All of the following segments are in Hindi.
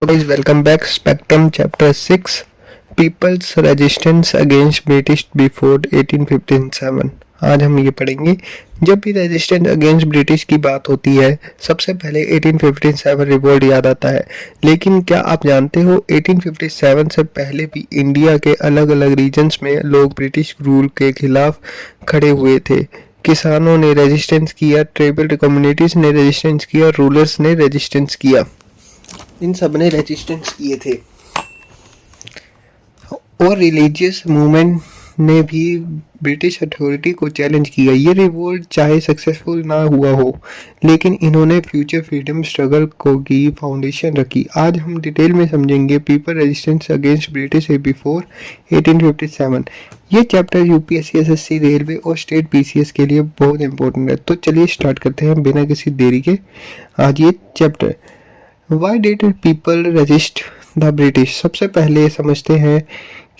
Guys, welcome back. Spectrum Chapter 6 People's Resistance Against British Before 1857। आज हम ये पढ़ेंगे। जब भी रेजिस्टेंस अगेंस्ट ब्रिटिश की बात होती है सबसे पहले 1857 रिवोल्ट याद आता है। लेकिन क्या आप जानते हो 1857 से पहले भी इंडिया के अलग अलग रीजन्स में लोग ब्रिटिश रूल के खिलाफ खड़े हुए थे। किसानों ने रेजिस्टेंस किया, ट्राइबल कम्युनिटीज ने रेजिस्टेंस किया, रूलर्स ने रेजिस्टेंस किया। इन सब ने रेजिस्टेंस किए थे और रिलीजियस मूवमेंट ने भी ब्रिटिश अथॉरिटी को चैलेंज किया। ये रिवोल्ट चाहे सक्सेसफुल ना हुआ हो लेकिन इन्होंने फ्यूचर फ्रीडम स्ट्रगल को की फाउंडेशन रखी। आज हम डिटेल में समझेंगे people resistance against British before 1857। ये चैप्टर यूपीएससी, एसएससी, रेलवे और स्टेट पीसीएस के लिए बहुत इंपॉर्टेंट है। तो चलिए स्टार्ट करते हैं बिना किसी देरी के आज ये chapter. Why did people resist the British? सबसे पहले समझते हैं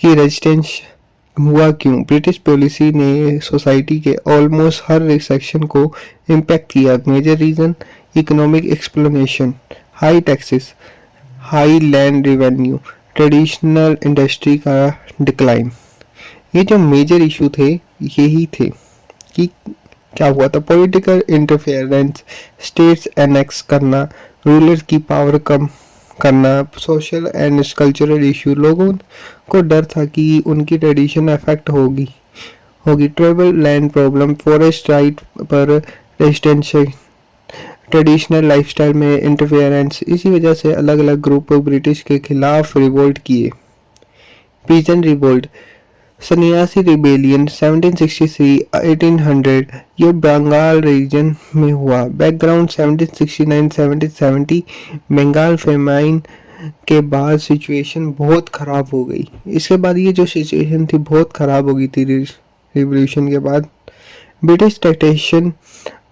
कि रेजिस्टेंस हुआ क्यों। ब्रिटिश पॉलिसी ने सोसाइटी के ऑलमोस्ट हर सेक्शन को इम्पैक्ट किया। Major reason economic explanation, high taxes, high land revenue, traditional industry का डिक्लाइन। ये जो मेजर इशू थे यही थे कि क्या हुआ था। पॉलिटिकल इंटरफेरेंस, स्टेट्स एनेक्स करना, रूलर की पावर कम करना, सोशल एंड कल्चरल इशू। लोगों को डर था कि उनकी ट्रेडिशन अफेक्ट होगी। Tribal land problem, forest right पर रेजिस्टेंस, ट्रेडिशनल लाइफस्टाइल में इंटरफेरेंस। इसी वजह से अलग अलग ग्रुप ब्रिटिश के खिलाफ रिवोल्ट किए। पीजन रिवोल्ट, सन्यासी रिबेलियन 1763-1800, ये बंगाल रीजन में हुआ। बैकग्राउंड 1769-1770 बंगाल फेमाइन के बाद सिचुएशन बहुत ख़राब हो गई। इसके बाद ये जो सिचुएशन थी बहुत ख़राब हो गई थी रिवॉल्यूशन के बाद। ब्रिटिश टैक्सेशन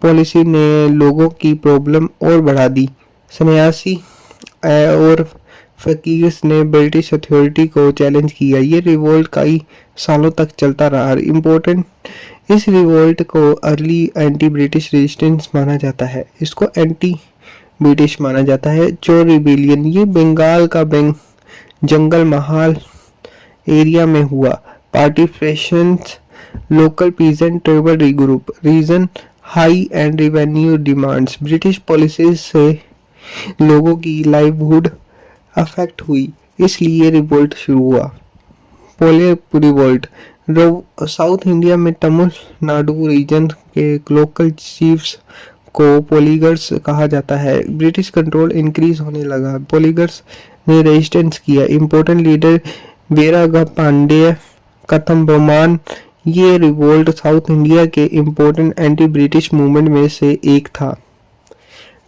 पॉलिसी ने लोगों की प्रॉब्लम और बढ़ा दी। सन्यासी और फकीर्स ने ब्रिटिश अथॉरिटी को चैलेंज किया। ये रिवोल्ट कई सालों तक चलता रहा। इम्पोर्टेंट, इस रिवोल्ट को अर्ली एंटी ब्रिटिश रेजिस्टेंस माना जाता है। इसको एंटी ब्रिटिश माना जाता है। जो रिबेलियन, ये बंगाल का जंगल महाल एरिया में हुआ। Participations, local peasant tribal group. Reason high and revenue demands, British policies से लोगों की लाइवलीहुड अफेक्ट हुई, इसलिए रिवोल्ट शुरू हुआ। पोलियर रिवोल्ट, साउथ इंडिया में तमिलनाडु रीजन के लोकल चीफ्स को पोलीगर्स कहा जाता है। ब्रिटिश कंट्रोल इंक्रीज होने लगा। पोलीगर्स ने रेजिस्टेंस किया। इम्पोर्टेंट लीडर वीरागा पांडेय, कथम्बोमान। ये रिवोल्ट साउथ इंडिया के इम्पोर्टेंट एंटी ब्रिटिश मूवमेंट में से एक था।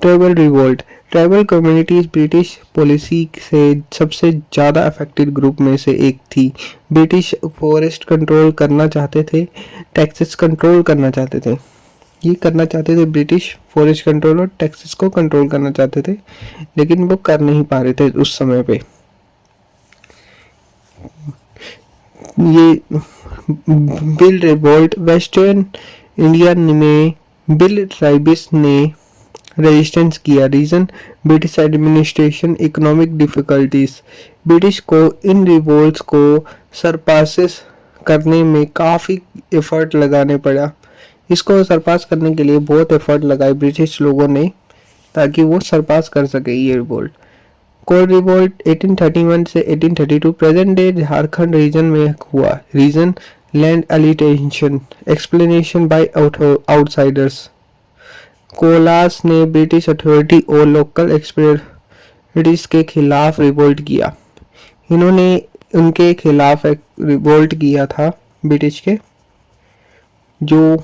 Tribal revolt, tribal communities British policy से सबसे ज़्यादा अफेक्टेड ग्रुप में से एक थी। ब्रिटिश फॉरेस्ट कंट्रोल करना चाहते थे, टैक्सेस कंट्रोल करना चाहते थे। ये करना चाहते थे, ब्रिटिश फॉरेस्ट कंट्रोल और टैक्सेस को कंट्रोल करना चाहते थे, लेकिन वो कर नहीं पा रहे थे उस समय पे। ये बिल रिवोल्ट, वेस्टर्न इंडिया में बिल ट्राइबिस ने रेजिस्टेंस किया। Reason British administration, economic difficulties. British को इन रिवोल्ट्स को सरपासेस करने में काफ़ी एफर्ट लगाने पड़ा। इसको सरपास करने के लिए बहुत एफर्ट लगाए ब्रिटिश लोगों ने ताकि वो सरपास कर सके ये रिवोल्ट। कोल रिवोल्ट 1831 से 1832 प्रेजेंट डे झारखंड रीजन में हुआ। Region land alienation, explanation by outsiders. Kols ने ब्रिटिश अथॉरिटी और लोकल एक्सपर्टिस के खिलाफ रिवोल्ट किया। इन्होंने उनके खिलाफ एक रिवोल्ट किया था ब्रिटिश के, जो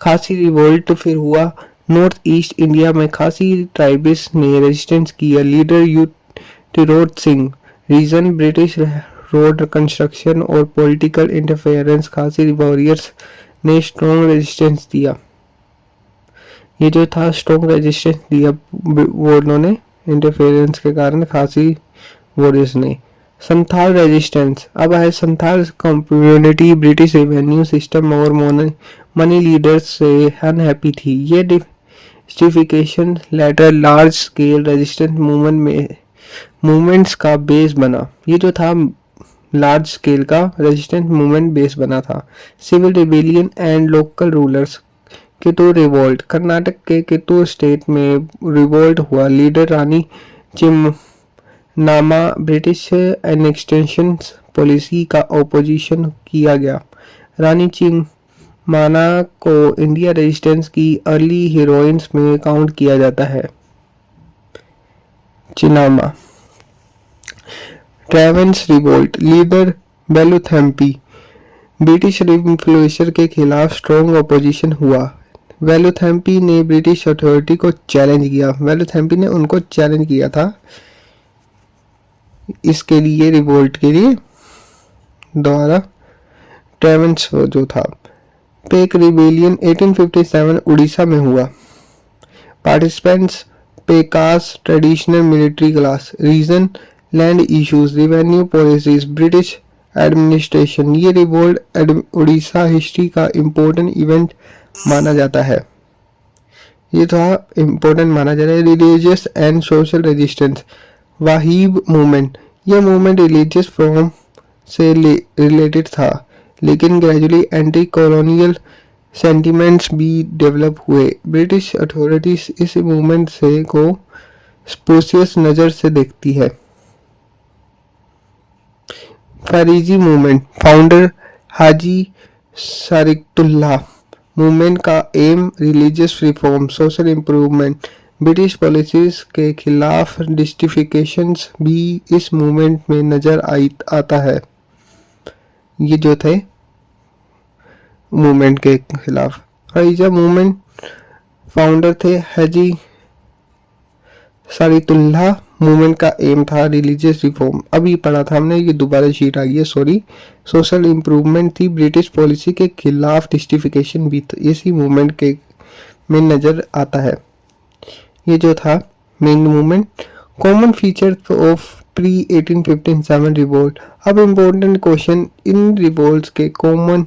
खासी रिवोल्ट फिर हुआ। नॉर्थ ईस्ट इंडिया में खासी ट्राइब्स ने रेजिस्टेंस किया। Leader U Tirot Singh. Region British road construction और पॉलिटिकल इंटरफेरेंस। खासी वॉरियर्स ने स्ट्रॉन्ग रेजिस्टेंस दिया। ये जो था स्ट्रॉन्ग रेजिस्टेंस दिया वो उन्होंने इंटरफेरेंस के कारण खासी वॉरियर्स ने। संथाल रेजिस्टेंस, अब है Santhal community British revenue system और मनी लीडर्स से अनहैप्पी थी। ये justification later large scale resistance movement में मूवमेंट्स का बेस बना। ये जो था लार्ज स्केल का रेजिस्टेंस मूवमेंट बेस बना था। Civil rebellion and local rulers. Kittur revolt, Karnataka के कितूर स्टेट में रिवोल्ट हुआ। Leader Rani Chennamma. British annexation policy का ओपोजिशन किया गया। रानी चिन्नामा को इंडिया रेजिस्टेंस की अर्ली हीरोइंस में काउंट किया जाता है। चिन्नामा। ट्रेवेंस revolt, leader Velu Thampi. British influencer के खिलाफ स्ट्रॉन्ग ओपोजिशन हुआ। वेलुथम्पी ने ब्रिटिश अथॉरिटी को चैलेंज किया। वेलुथम्पी ने उनको चैलेंज किया था इसके लिए, रिवोल्ट के लिए द्वारा। ट्रेवेंस जो था। पेक रिबेलियन 1857 उड़ीसा में हुआ। Participants Paikas traditional military class. Reason land issues, revenue policies, British administration. ये रिवोल्ट उड़ीसा हिस्ट्री का इम्पोर्टेंट इवेंट माना जाता है। ये थोड़ा इम्पोर्टेंट माना जाता है। Religious and social resistance. Wahabi movement, यह मूवमेंट रिलीजियस फॉर्म से रिलेटेड था, लेकिन ग्रेजुअली एंटी कॉलोनियल सेंटिमेंट्स भी डेवलप हुए। ब्रिटिश अथॉरिटीज इस मूवमेंट से को स्पोसियस नज़र से देखती है। Faraizi movement, founder Haji Shariatullah. Movement का aim religious reform, social improvement. British policies के खिलाफ जस्टिफिकेशंस भी इस मूवमेंट में नजर आता है। ये जो थे मूवमेंट के खिलाफ। फरीजा मूवमेंट फाउंडर थे हाजी सारिकुल्लाह। मूवमेंट का एम था रिलीजियस रिफॉर्म। अभी पढ़ा था हमने, ये दोबारा शीट आ गई है, सॉरी। सोशल इम्प्रूवमेंट थी, ब्रिटिश पॉलिसी के खिलाफ जस्टिफिकेशन भी इसी मूवमेंट के में नजर आता है। ये जो था main movement. Common feature of pre 1857 revolt. अब इम्पोर्टेंट क्वेश्चन, इन रिवोल्ट्स के कॉमन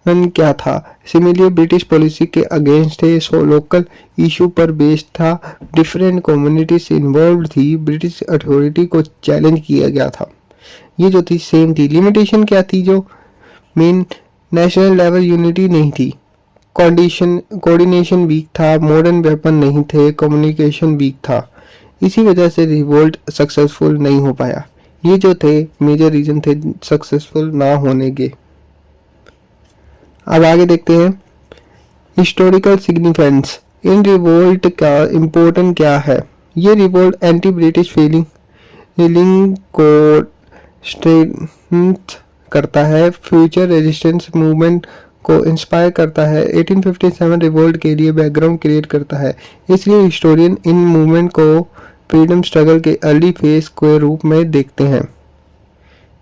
क्या था। सिमिलर ब्रिटिश पॉलिसी के अगेंस्ट है, सो लोकल इशू पर बेस्ड था। डिफरेंट कम्युनिटीज इन्वॉल्व थी। ब्रिटिश अथॉरिटी को चैलेंज किया गया था। ये जो थी सेम थी। लिमिटेशन क्या थी, जो मेन नेशनल लेवल यूनिटी नहीं थी। कोऑर्डिनेशन वीक था। मॉडर्न वेपन नहीं थे। कम्युनिकेशन वीक था। इसी वजह से रिवोल्ट सक्सेसफुल नहीं हो पाया। ये जो थे मेजर रीजन थे सक्सेसफुल ना होने के। अब आगे देखते हैं हिस्टोरिकल सिग्निफिकेंस। इन रिवोल्ट का इम्पोर्टेंट क्या है। ये रिवोल्ट एंटी ब्रिटिश फीलिंग को स्ट्रेंथन करता है। फ्यूचर रेजिस्टेंस मूवमेंट को इंस्पायर करता है। 1857 रिवोल्ट के लिए बैकग्राउंड क्रिएट करता है। इसलिए हिस्टोरियन इन मूवमेंट को फ्रीडम स्ट्रगल के अर्ली फेज के रूप में देखते हैं।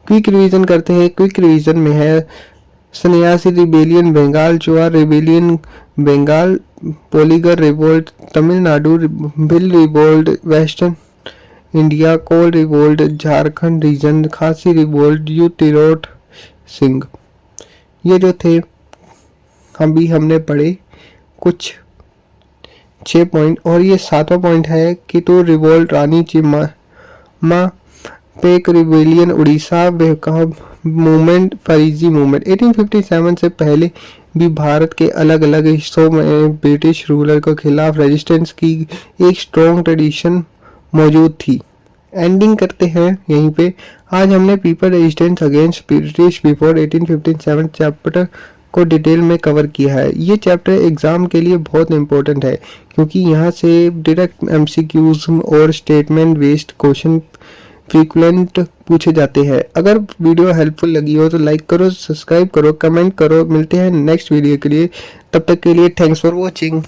क्विक रिवीजन करते हैं। क्विक रिवीजन में है Sanyasi rebellion Bengal, Chuar rebellion Bengal, Poligar revolt Tamil Nadu, Bhil revolt western India, Kol revolt Jharkhand region, Khasi revolt U Tirot Singh. ये जो थे अभी हमने पढ़े कुछ 6 पॉइंट, और ये 7वां पॉइंट है कि तो रिवोल्ट रानी चिन्नामा, पेक रिबेलियन उड़ीसा, बेहकाब मूवमेंट, फरीजी मूवमेंट। 1857 से पहले भी भारत के अलग अलग हिस्सों में ब्रिटिश रूलर के खिलाफ रेजिस्टेंस की एक स्ट्रॉन्ग ट्रेडिशन मौजूद थी। एंडिंग करते हैं यहीं पे। आज हमने people resistance against British before 1857 chapter को डिटेल में कवर किया है। ये चैप्टर एग्जाम के लिए बहुत इंपॉर्टेंट है, क्योंकि यहाँ से डायरेक्ट एमसीक्यूज और स्टेटमेंट बेस्ड क्वेश्चन फ्रीक्वेंट पूछे जाते हैं। अगर वीडियो हेल्पफुल लगी हो तो लाइक करो, सब्सक्राइब करो, कमेंट करो। मिलते हैं नेक्स्ट वीडियो के लिए, तब तक के लिए थैंक्स फॉर वॉचिंग।